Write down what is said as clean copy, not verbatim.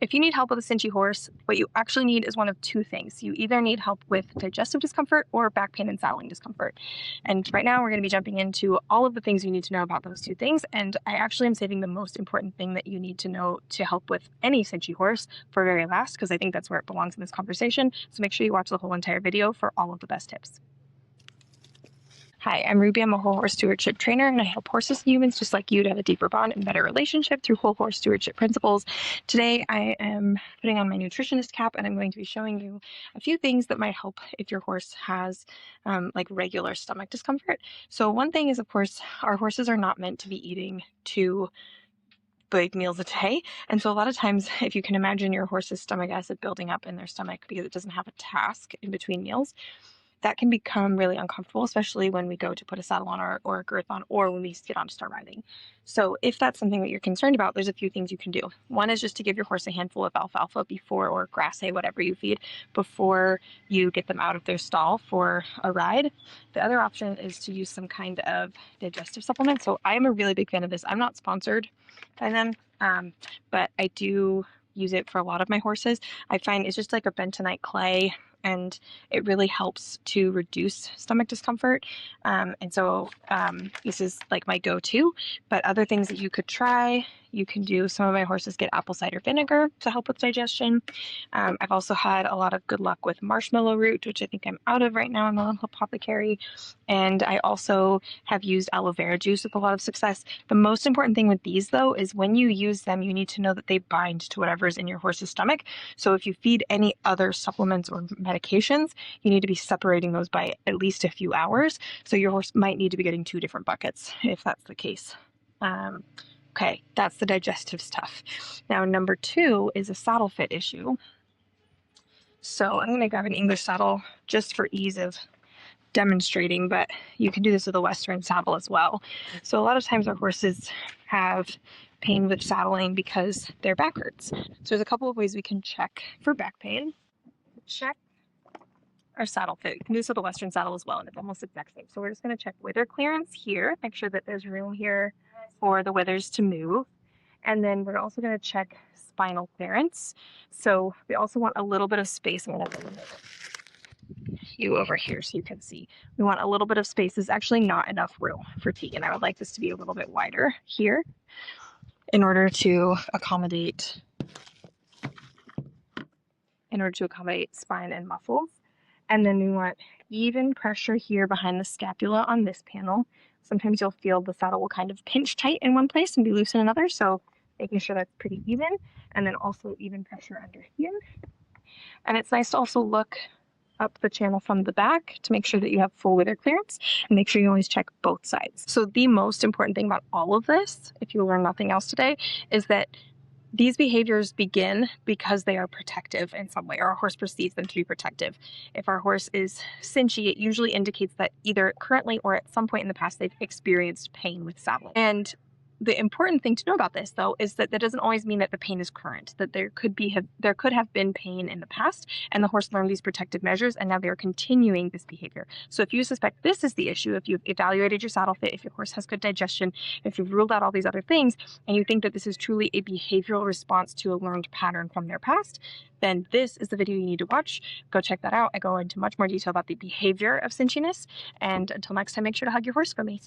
If you need help with a cinchy horse, what you actually need is one of two things. You either need help with digestive discomfort or back pain and saddling discomfort. And right now we're going to be jumping into all of the things you need to know about those two things. And I actually am saving the most important thing that you need to know to help with any cinchy horse for very last, because I think that's where it belongs in this conversation. So make sure you watch the whole entire video for all of the best tips. Hi, I'm Ruby. I'm a whole horse stewardship trainer, and I help horses and humans just like you to have a deeper bond and better relationship through whole horse stewardship principles. Today, I am putting on my nutritionist cap, and I'm going to be showing you a few things that might help if your horse has like regular stomach discomfort. So one thing is, of course, our horses are not meant to be eating 2 big meals a day. And so a lot of times, if you can imagine your horse's stomach acid building up in their stomach because it doesn't have a task in between meals, that can become really uncomfortable, especially when we go to put a saddle on or a girth on, or when we get on to start riding. So if that's something that you're concerned about, there's a few things you can do. One is just to give your horse a handful of alfalfa before, or grass hay, whatever you feed, before you get them out of their stall for a ride. The other option is to use some kind of digestive supplement. So I'm a really big fan of this. I'm not sponsored by them, but I do use it for a lot of my horses. I find it's just like a bentonite clay, and it really helps to reduce stomach discomfort. And so this is like my go-to. But other things that you could try, you can do, some of my horses get apple cider vinegar to help with digestion. I've also had a lot of good luck with marshmallow root, which I think I'm out of right now in the local apothecary. And I also have used aloe vera juice with a lot of success. The most important thing with these, though, is when you use them, you need to know that they bind to whatever's in your horse's stomach. So if you feed any other supplements or medications, you need to be separating those by at least a few hours. So your horse might need to be getting 2 different buckets if that's the case. Okay, that's the digestive stuff. Now, number 2 is a saddle fit issue. So I'm going to grab an English saddle just for ease of demonstrating, but you can do this with a Western saddle as well. So a lot of times our horses have pain with saddling because their back hurts. So there's a couple of ways we can check for back pain. Check our saddle fit. You can do this with a Western saddle as well, and it's almost the exact same. So we're just going to check wither clearance here, make sure that there's room here for the withers to move. And then we're also going to check spinal clearance. So we also want a little bit of space. I'm going to put you over here so you can see. We want a little bit of space. There's actually not enough room for Tegan. I would like this to be a little bit wider here in order to accommodate spine and muscles. And then we want even pressure here behind the scapula on this panel. Sometimes you'll feel the saddle will kind of pinch tight in one place and be loose in another. So making sure that's pretty even. And then also even pressure under here. And it's nice to also look up the channel from the back to make sure that you have full wither clearance, and make sure you always check both sides. So the most important thing about all of this, if you learn nothing else today, is that these behaviors begin because they are protective in some way, or our horse perceives them to be protective. If our horse is cinchy, it usually indicates that either currently or at some point in the past they've experienced pain with saddling. And the important thing to know about this, though, is that doesn't always mean that the pain is current, that there could have been pain in the past, and the horse learned these protective measures, and now they're continuing this behavior. So if you suspect this is the issue, if you've evaluated your saddle fit, if your horse has good digestion, if you've ruled out all these other things, and you think that this is truly a behavioral response to a learned pattern from their past, then this is the video you need to watch. Go check that out. I go into much more detail about the behavior of cinchiness. And until next time, make sure to hug your horse for me.